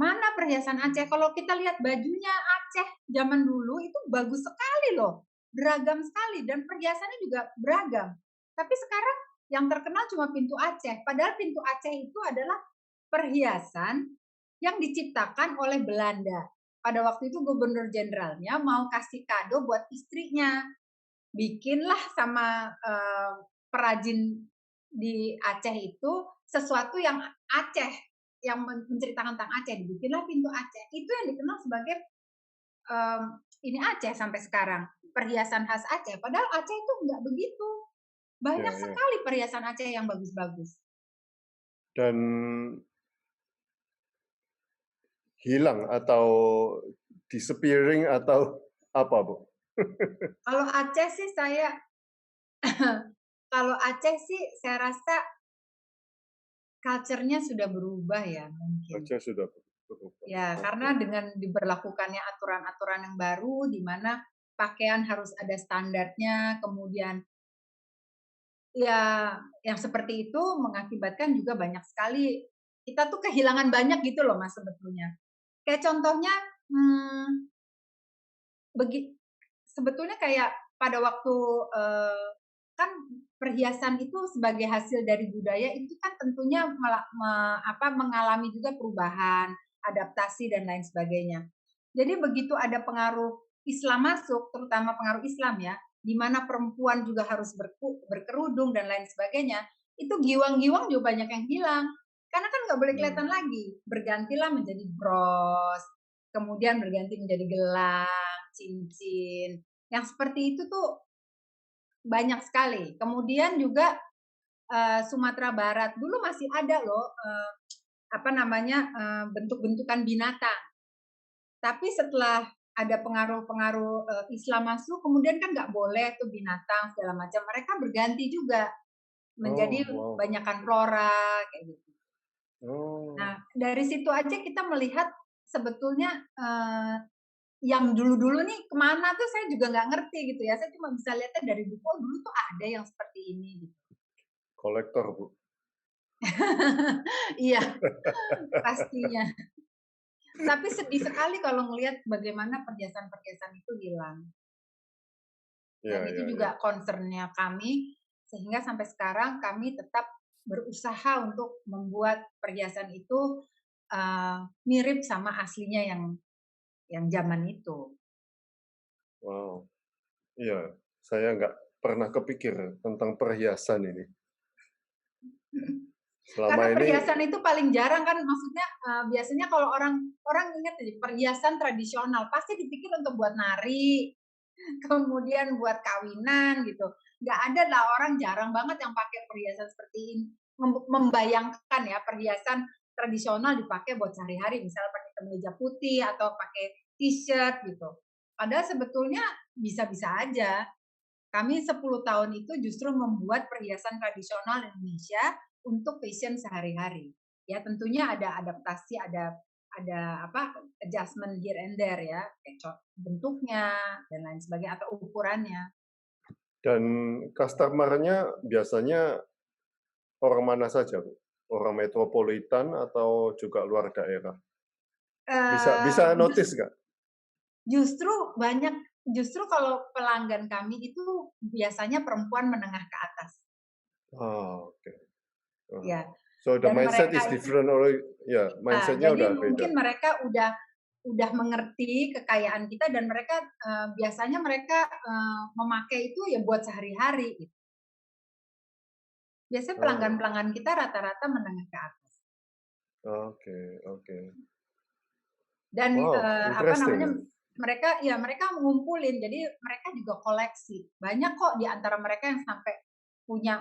Mana perhiasan Aceh? Kalau kita lihat bajunya Aceh zaman dulu itu bagus sekali loh. Beragam sekali dan perhiasannya juga beragam. Tapi sekarang yang terkenal cuma pintu Aceh. Padahal pintu Aceh itu adalah perhiasan yang diciptakan oleh Belanda. Pada waktu itu gubernur jenderalnya mau kasih kado buat istrinya. Bikinlah sama perajin di Aceh itu sesuatu yang Aceh, yang menceritakan tentang Aceh, dibikinlah pintu Aceh. Itu yang dikenal sebagai ini Aceh sampai sekarang, perhiasan khas Aceh. Padahal Aceh itu enggak begitu. Banyak ya. sekali perhiasan Aceh yang bagus-bagus. Dan hilang atau disappearing atau apa, Bu? Kalau Aceh sih kalau Aceh sih saya rasa culture-nya sudah berubah ya mungkin. Aceh sudah berubah. Ya, Oke. karena dengan diberlakukannya aturan-aturan yang baru di mana pakaian harus ada standarnya, kemudian ya yang seperti itu mengakibatkan juga banyak sekali kita tuh kehilangan banyak gitu loh Mas sebetulnya. Kayak contohnya begi sebetulnya kayak pada waktu kan perhiasan itu sebagai hasil dari budaya itu kan tentunya mengalami juga perubahan, adaptasi dan lain sebagainya. Jadi begitu ada pengaruh Islam masuk, terutama pengaruh Islam ya, di mana perempuan juga harus berkerudung dan lain sebagainya, itu giwang-giwang juga banyak yang hilang. Karena kan nggak boleh kelihatan lagi. Bergantilah menjadi bros, kemudian berganti menjadi gelang, cincin. Yang seperti itu tuh banyak sekali. Kemudian juga Sumatera Barat dulu masih ada loh bentuk-bentukan binatang. Tapi setelah ada pengaruh-pengaruh Islam masuk, kemudian kan nggak boleh tuh binatang segala macam. Mereka berganti juga menjadi Oh, wow. banyakan flora kayak gitu. Oh. Nah dari situ aja kita melihat sebetulnya yang dulu-dulu nih kemana tuh saya juga nggak ngerti gitu ya. Saya cuma bisa lihatnya dari buku, oh dulu tuh ada yang seperti ini. Gitu. Kolektor, Bu. Iya, pastinya. Tapi sedih sekali kalau ngelihat bagaimana perhiasan-perhiasan itu hilang. Dan Ya, itu ya, ya. juga concern-nya kami, sehingga sampai sekarang kami tetap berusaha untuk membuat perhiasan itu mirip sama aslinya yang zaman itu. Wow. Iya, saya nggak pernah kepikir tentang perhiasan ini. Selama Karena ini perhiasan itu paling jarang kan, maksudnya biasanya kalau orang ingat aja perhiasan tradisional pasti dipikir untuk buat nari, kemudian buat kawinan gitu. Nggak ada lah, orang jarang banget yang pakai perhiasan seperti ini. Membayangkan ya perhiasan tradisional dipakai buat sehari-hari, misalnya pakai kemeja putih atau pakai t-shirt gitu. Padahal sebetulnya bisa-bisa aja. Kami 10 tahun itu justru membuat perhiasan tradisional Indonesia untuk fashion sehari-hari. Ya tentunya ada adaptasi, ada adjustment here and there ya, kayak bentuknya dan lain sebagainya atau ukurannya. dan customer-nya biasanya orang mana saja, Bu? Orang metropolitan atau juga luar daerah? Bisa notice nggak? Justru kalau pelanggan kami itu biasanya perempuan menengah ke atas. Oh, oke. Ya. So the Dan mindset is mereka itu different already. Ya, mindset-nya jadi udah beda. mungkin mereka udah mengerti kekayaan kita dan mereka biasanya mereka memakai itu ya buat sehari-hari gitu. Biasanya pelanggan-pelanggan kita rata-rata menengah ke atas. Oke, oke. Dan Wow, interesting. mereka ngumpulin, jadi mereka juga koleksi. Banyak kok di antara mereka yang sampai punya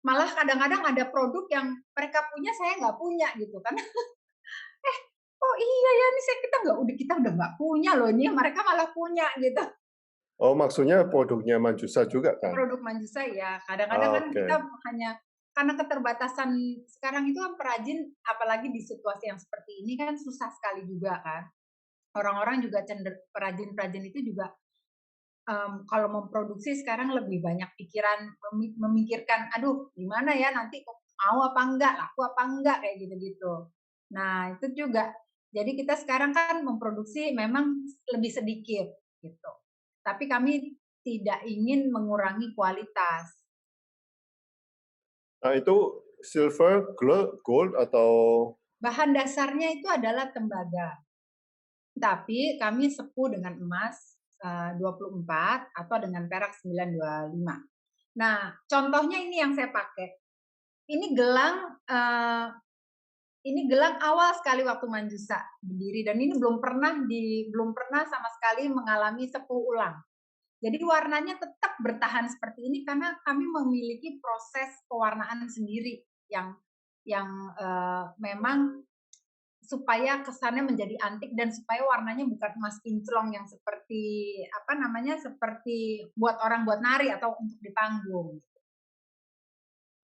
Malah kadang-kadang ada produk yang mereka punya saya nggak punya gitu kan. Oh iya ya, ini kita udah nggak punya loh ini, mereka malah punya gitu. Oh, maksudnya produknya Manjusa juga kan? Produk Manjusa ya, kadang-kadang kan Oke. kita hanya karena keterbatasan sekarang itu kan perajin, apalagi di situasi yang seperti ini kan susah sekali juga kan. Orang-orang juga perajin-perajin itu juga kalau memproduksi sekarang lebih banyak pikiran memikirkan, aduh gimana ya nanti mau apa enggak, laku apa enggak kayak gitu-gitu. Nah itu juga, jadi kita sekarang kan memproduksi memang lebih sedikit gitu. Tapi kami tidak ingin mengurangi kualitas. Nah, itu silver, gold atau Bahan dasarnya itu adalah tembaga. Tapi kami sepuh dengan emas 24 atau dengan perak 925. Nah, contohnya ini yang saya pakai. Ini gelang awal sekali waktu Manjusa berdiri dan ini belum pernah sama sekali mengalami sepuh ulang. Jadi warnanya tetap bertahan seperti ini karena kami memiliki proses pewarnaan sendiri yang memang supaya kesannya menjadi antik dan supaya warnanya bukan emas kinclong yang seperti buat orang buat nari atau untuk di panggung.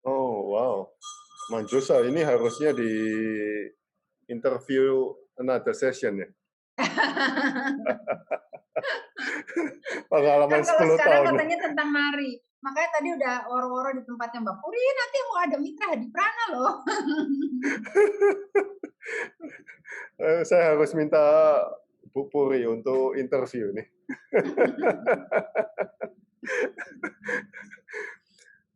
oh wow, Manjusa ini harusnya di interview another session ya. Kan Pengalaman kalau 10 sekarang tahun. katanya tentang nari. Makanya tadi udah woro-woro di tempatnya Mbak Puri, nanti mau ada Mitra Hadi Prana loh. Saya harus minta Bu Puri untuk interview nih.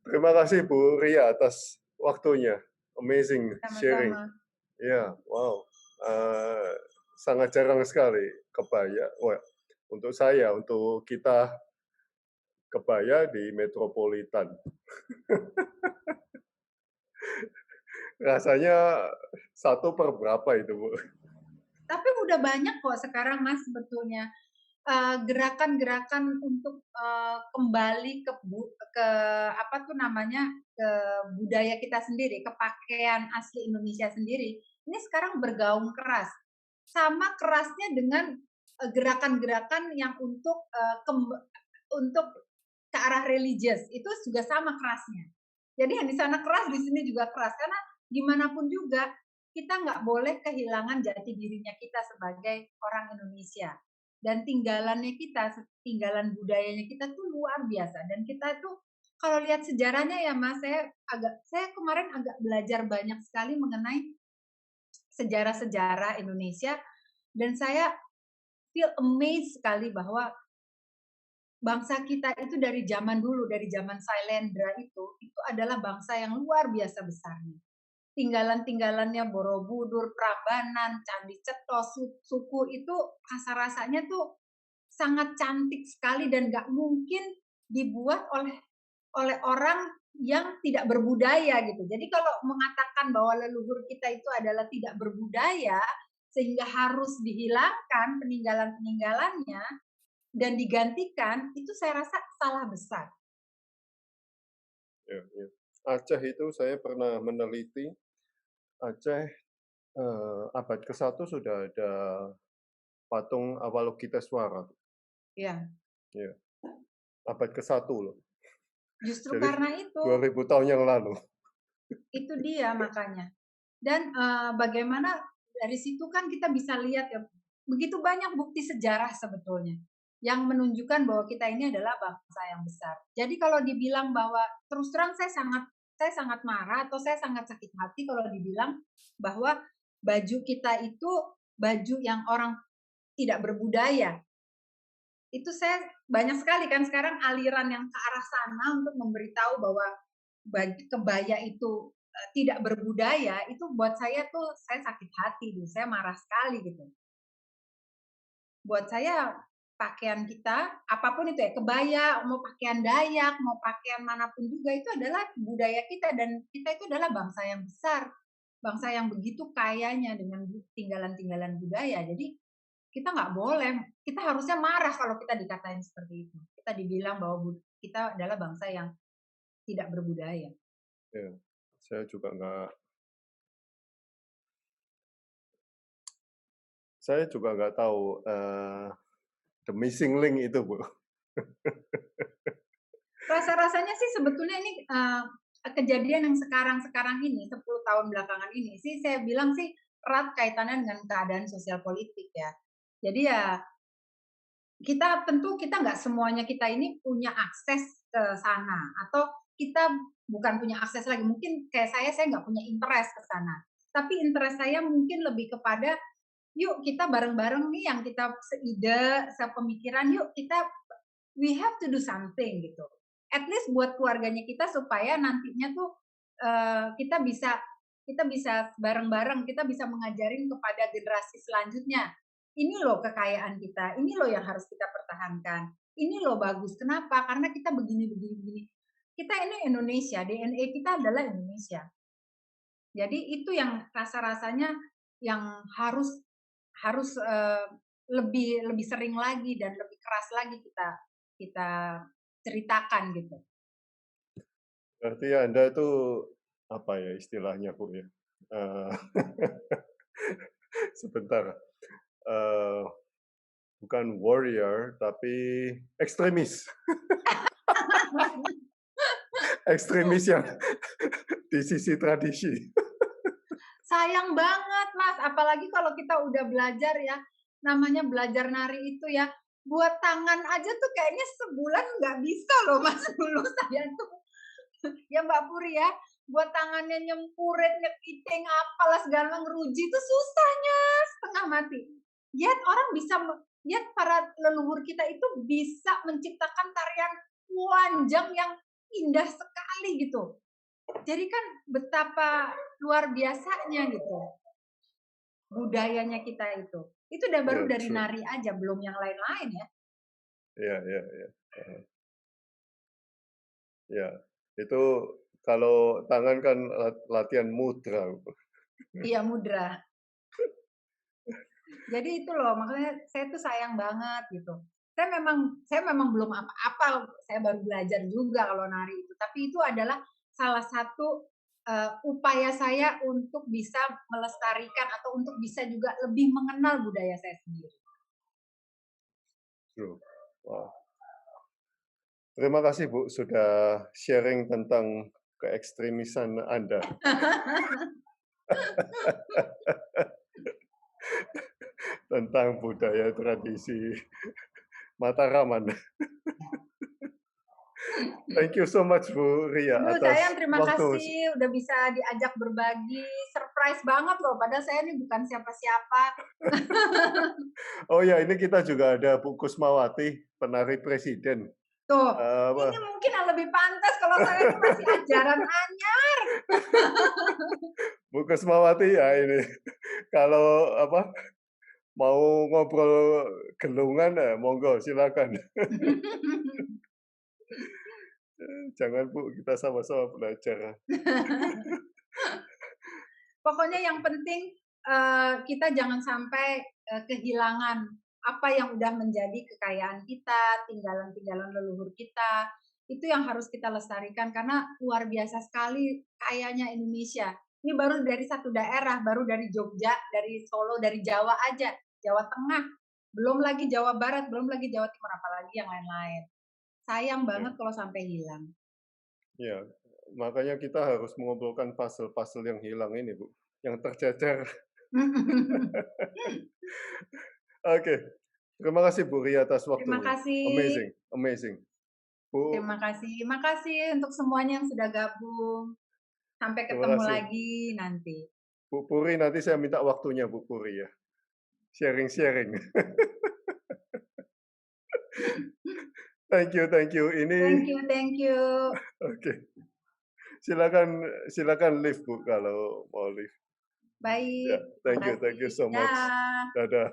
Terima kasih Bu Ria atas waktunya. Amazing sharing. Sama-sama. Ya, wow. Sangat jarang sekali kebaya. Wah, untuk saya, untuk kita kebaya di metropolitan. Rasanya satu per berapa itu, Bu? Tapi udah banyak kok sekarang Mas sebetulnya gerakan-gerakan untuk kembali ke apa tuh namanya, ke budaya kita sendiri, ke pakaian asli Indonesia sendiri. Ini sekarang bergaung keras. Sama kerasnya dengan gerakan-gerakan yang untuk ke arah religius itu juga sama kerasnya. Jadi yang di sana keras, di sini juga keras karena gimana pun juga kita nggak boleh kehilangan jati dirinya kita sebagai orang Indonesia dan tinggalan budayanya kita tuh luar biasa dan kita tuh kalau lihat sejarahnya ya Mas, saya kemarin agak belajar banyak sekali mengenai sejarah-sejarah Indonesia dan saya feel amazed sekali bahwa bangsa kita itu dari zaman dulu, dari zaman Sailendra itu adalah bangsa yang luar biasa besarnya. Tinggalan-tinggalannya Borobudur, Prambanan, Candi Ceto, suku itu rasa-rasanya tuh sangat cantik sekali dan nggak mungkin dibuat oleh orang yang tidak berbudaya gitu. Jadi kalau mengatakan bahwa leluhur kita itu adalah tidak berbudaya sehingga harus dihilangkan peninggalan-peninggalannya dan digantikan, itu saya rasa salah besar. Ya, ya. Aceh itu saya pernah meneliti. Aceh abad ke-1 sudah ada patung Avalokitesvara. Ya, Ya, abad ke-1 loh. justru Jadi karena itu 2000 tahun yang lalu. itu dia makanya. Dan bagaimana dari situ kan kita bisa lihat ya, begitu banyak bukti sejarah sebetulnya yang menunjukkan bahwa kita ini adalah bangsa yang besar. Jadi kalau dibilang bahwa terus terang saya sangat marah atau saya sangat sakit hati kalau dibilang bahwa baju kita itu baju yang orang tidak berbudaya. Itu saya banyak sekali kan sekarang aliran yang ke arah sana untuk memberitahu bahwa kebaya itu tidak berbudaya, itu buat saya tuh saya sakit hati tuh, saya marah sekali gitu. Buat saya pakaian kita, apapun itu ya, kebaya, mau pakaian Dayak, mau pakaian manapun juga itu adalah budaya kita dan kita itu adalah bangsa yang besar, bangsa yang begitu kayanya dengan tinggalan-tinggalan budaya. Jadi kita nggak boleh, kita harusnya marah kalau kita dikatain seperti itu. Kita dibilang bahwa kita adalah bangsa yang tidak berbudaya. Ya, saya juga nggak tahu the missing link itu, Bu. Rasa-rasanya sih sebetulnya ini kejadian yang sekarang ini 10 tahun belakangan ini sih saya bilang sih erat kaitannya dengan keadaan sosial politik ya. Jadi ya kita nggak semuanya kita ini punya akses ke sana atau kita bukan punya akses lagi. Mungkin kayak saya nggak punya interest ke sana. Tapi interest saya mungkin lebih kepada yuk kita bareng-bareng nih yang kita seide, sepemikiran, yuk we have to do something gitu. At least buat keluarganya kita supaya nantinya tuh kita bisa bareng-bareng, kita bisa mengajarin kepada generasi selanjutnya. Ini loh kekayaan kita, ini loh yang harus kita pertahankan. Ini loh bagus. Kenapa? Karena kita begini. Kita ini Indonesia, DNA kita adalah Indonesia. Jadi itu yang rasa-rasanya yang harus lebih sering lagi dan lebih keras lagi kita ceritakan gitu. Berarti Anda itu apa ya istilahnya, Bu, ya? Sebentar. Bukan warrior tapi ekstremis. Ekstremis yang di sisi tradisi. Sayang banget, Mas, apalagi kalau kita udah belajar ya, namanya belajar nari itu ya, buat tangan aja tuh kayaknya sebulan nggak bisa loh, Mas, dulu saya tuh. Ya Mbak Puri ya, buat tangannya nyempurit, nyekiting, apalah segala ngeruji itu susahnya setengah mati. Yet para leluhur kita itu bisa menciptakan tarian wanjang yang indah sekali gitu. Jadi kan betapa luar biasanya gitu budayanya kita itu. Itu udah baru Ya, dari true. nari aja, belum yang lain-lain ya. Ya. Ya, itu kalau tangan kan latihan mudra. Iya mudra. Jadi itu loh, makanya saya tuh sayang banget gitu. Saya memang belum apa-apa, saya baru belajar juga kalau nari itu. Tapi itu adalah salah satu upaya saya untuk bisa melestarikan atau untuk bisa juga lebih mengenal budaya saya sendiri. True. Wow. Terima kasih, Bu, sudah sharing tentang keekstremisan Anda. Tentang budaya tradisi Mataraman. Thank you so much, Bu Ria, Aduh, atas sayang terima waktu. kasih udah bisa diajak berbagi. Surprise banget loh, padahal saya ini bukan siapa-siapa. Oh ya, ini kita juga ada Bu Kusmawati, penari presiden. Tuh, Apa? ini mungkin yang lebih pantas kalau saya ini masih ajaran anyar. Bu Kusmawati ya ini, kalau apa mau ngobrol gelungan, monggo silakan. Jangan Bu, kita sama-sama belajar. Pokoknya yang penting kita jangan sampai kehilangan apa yang udah menjadi kekayaan kita, tinggalan-tinggalan leluhur kita. Itu yang harus kita lestarikan karena luar biasa sekali kayanya Indonesia. Ini baru dari satu daerah, baru dari Jogja, dari Solo, dari Jawa aja, Jawa Tengah. Belum lagi Jawa Barat, belum lagi Jawa Timur, apalagi yang lain-lain. Sayang banget kalau sampai hilang. Ya, makanya kita harus mengumpulkan puzzle-puzzle yang hilang ini, Bu, yang tercecer. Oke, terima kasih Bu Ria atas waktunya. Terima kasih. Amazing. Bu, Terima kasih. Makasih untuk semuanya yang sudah gabung. Sampai terima ketemu kasih. lagi nanti. Bu Puri, nanti saya minta waktunya Bu Puri ya. Sharing. Thank you. Ini Thank you. Oke. Silakan live Bu kalau mau live. Baik. Ya, thank you so much. Dah. Dadah.